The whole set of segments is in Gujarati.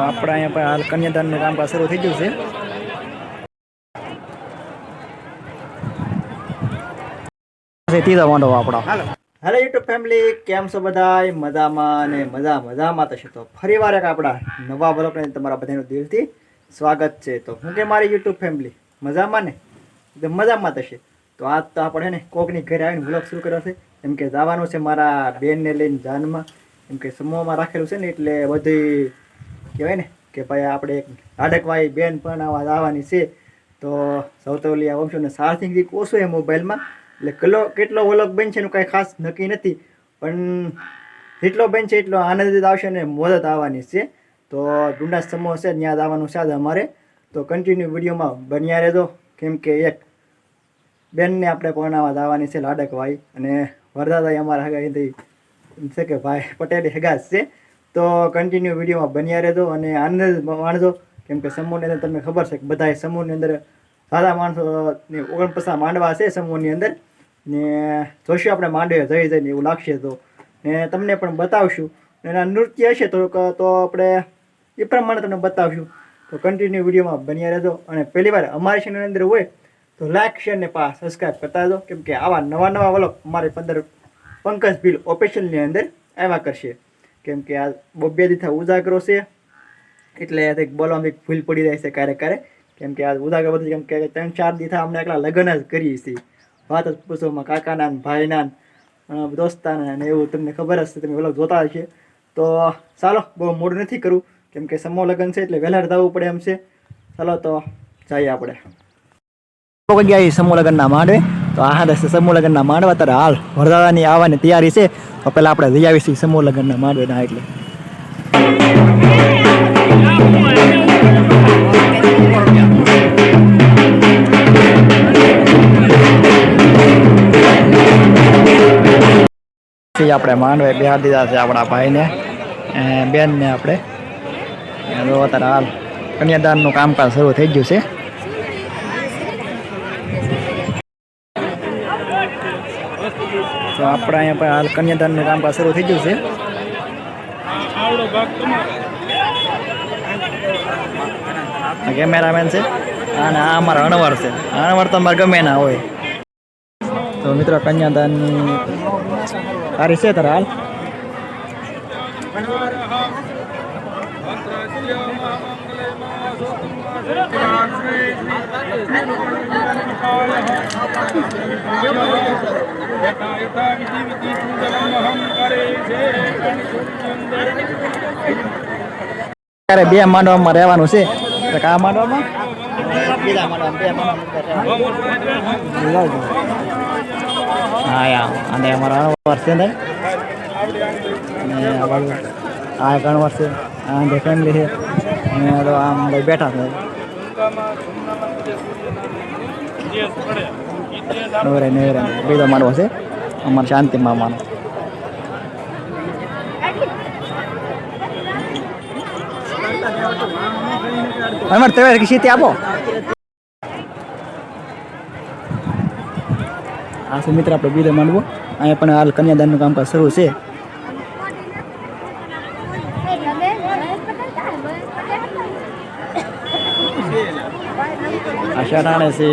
આપણે અહીંયા હાલ કન્યાદાનનું કામકાજ શરૂ થઈ ગયું છે. ત્રીજો માંડવો આપણો. હેલો યુટ્યુબ ફેમિલી, કેમ છો બધા? મજામાં અને મજામાં થશે. તો ફરી વાર એક આપણા નવા બ્લોગને તમારા બધાનું દિલથી સ્વાગત છે. તો હું કે મારી યુટ્યુબ ફેમિલી મજામાં ને એકદમ મજામાં થશે. તો આજ તો આપણે ને કોકની ઘરે આવીને બ્લોગ શરૂ કર્યો છે. એમ કે જવાનું છે મારા બેનને લઈને જાનમાં, એમ કે સમૂહમાં રાખેલું છે ને, એટલે બધી કહેવાય ને કે ભાઈ આપણે એક લાડકવાઈ બેન પણ આવવાની છે. તો સૌતવલી આ વંશોને સારથિંગ ઓછું એ મોબાઈલમાં, એટલે કેટલો વ્લોગ બનશે એનું કાંઈ ખાસ નક્કી નથી, પણ જેટલો બનશે એટલો આનંદ આવશે ને મોદત આવવાની છે. તો ડુંડા સમૂહ છે ત્યાં આવવાનું છે અમારે. તો કન્ટિન્યુ વિડીયોમાં બન્યા રહેજો, કેમ કે એક બેનને આપણે પરણાવવા જવાની છે લાડકવાઈ, અને વરદાદાઈ અમારા હગાઈ છે કે ભાઈ પટેલ હગા છે. તો કન્ટિન્યુ વિડીયોમાં બન્યા રહેજો અને આનંદ માણજો, કેમ કે સમૂહની અંદર તમને ખબર છે કે બધા સમૂહની અંદર સાદા માણસોની 49 માંડવા છે સમૂહની અંદર, ને જોશું આપણે માંડવે જઈને એવું લાગશે તો, ને તમને પણ બતાવશું. એના નૃત્ય હશે તો આપણે એ પ્રમાણે તમને બતાવશું. તો કન્ટિન્યુ વિડીયોમાં બન્યા રહેજો, અને પહેલી વાર અમારી ચેનલ અંદર હોય તો લાઈક શેર ને સબસ્ક્રાઈબ કરતા દો, કેમ કે આવા નવા વ્લોગ અમારે પંકજ ભીલ ઓફિશિયલની અંદર આવ્યા કરશે. કેમ કે આ બે દીથા ઉજાગરો છે, એટલે બોલવામાં ભૂલ પડી જાય છે ક્યારેક, કેમ કે આ ઉજાગર બધું કેમ કે 3-4 દીથા અમને એકલા લગ્ન જ કરીએ છીએ. વાત જ પૂછોમાં કાકાના ભાઈના દોસ્તાના ને એવું તમને ખબર હશે, તમે વ્લોગ જોતા હશે. તો ચાલો બહુ મોડું નથી કરવું, કેમ કે સમૂહ લગ્ન છે એટલે વહેલા જવું પડે એમ છે. ચાલો તો જઈએ આપણે. ગયા સમૂહ લગ્નના માંડવે. તો આ સમૂહ લગ્નના માંડવા ત્યારે હાલ વરદાદાની આવવાની તૈયારી છે. તો પહેલાં આપણે જઈ આવીશું સમૂહ લગ્નના માંડવેના. એટલે આપણે માંડવે બિહાર દીધા છે આપણા ભાઈને બેનને. આપણે અત્યારે હાલ કન્યાદાનનું કામકાજ શરૂ થઈ ગયું છે. તો આપણે અહીંયા હાલ કન્યાદાનનું કામકાજ શરૂ થઈ ગયું છે. કેમેરામેન છે અને આ અમારા અણવર છે. અણવર તો અમારે ગમે ના હોય. તો મિત્રો કન્યાદાનની તારીખ છે તારે હાલ. ત્યારે બે માંડવામાં રહેવાનું છે. આ માંડવામાં બીજા માંડવામાં હા યા અને અમારા વર્ષે ને આ ઘણ વર્ષે આ ફેમિલી છે. આમ બેઠા છે નવરે બીજો માંડવો છે અમારે શાંતિ મામાનો. અમારે તૈયાર કીધી આપો. આ છે મિત્ર આપણે બીજો માંડવો. અહીંયા પણ હાલ કન્યાદાનનું કામકાજ શરૂ છે. આ શરાણે છે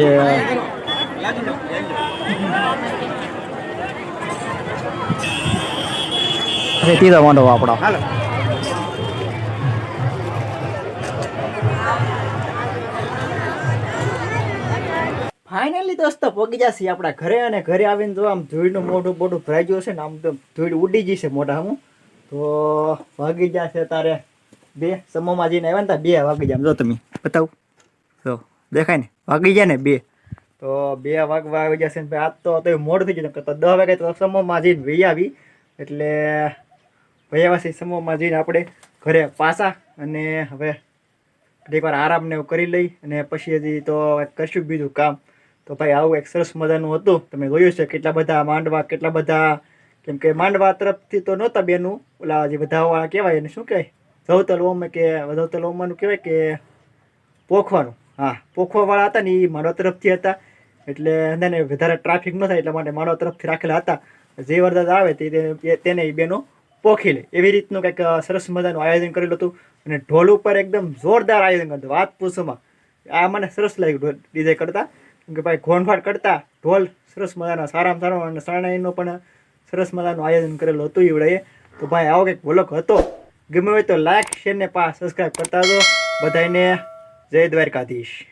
ત્રીજો માંડવો આપણો. ફાઇનલી દોસ્તો પગી જશે આપણા ઘરે, અને ઘરે આવીને જો આમ ધૂળનું મોઢું ભરાઈ ગયું છે ને, આમ તો ધૂળ ઉડી જશે મોઢા હું. તો વાગી જશે તારે 2 સમૂહમાં જઈને આવ્યા ને 2 વાગી જાય. જો તમે બતાવું તો દેખાય ને, વાગી જાય ને 2. તો 2 વાગવા આવી જશે ને આજ તો મોડું થઈ જશે. તો 10 વાગે તો સમૂહમાં જઈને વહી આવી, એટલે વહી સમૂહમાં જઈને આપણે ઘરે પાછા, અને હવે એકવાર આરામ ને એવું કરી લઈ, અને પછી હજી તો કરશું બીજું કામ. તો ભાઈ આવું એક સરસ મજાનું હતું. તમે જોયું છે કેટલા બધા માંડવા, કેટલા બધા, કેમ કે માંડવા તરફથી તો નહોતા બેનું, ઓલા જે વધાવાળા કહેવાય એને શું કહેવાય, ધવતલ ઓમ કે વધવતલ ઓમવાનું કહેવાય કે પોખવાનું. હા, પોખવાવાળા હતા ને એ માંડવા તરફથી હતા, એટલે એને વધારે ટ્રાફિક ન થાય એટલા માટે માંડવા તરફથી રાખેલા હતા. જે વરદાદ આવે તેને એ બેનો પોખી લે એવી રીતનું કંઈક સરસ મજાનું આયોજન કરેલું હતું. અને ઢોલ ઉપર એકદમ જોરદાર આયોજન કરતું, વાત પૂછોમાં. આ મને સરસ લાગ્યું ડીજે કરતાં, કેમ કે ભાઈ ઘોણફાટ કરતાં ઢોલ સરસ મજાના સારામાં સારો અને શરણાઈનું પણ સરસ મજાનું આયોજન કરેલું હતું એવડે. તો ભાઈ આવો કંઈક વ્લોગ હતો. ગમે હોય તો લાઈક શેર ને સબસ્ક્રાઈબ કરતા હતો. બધાને જય દ્વારકાધીશ.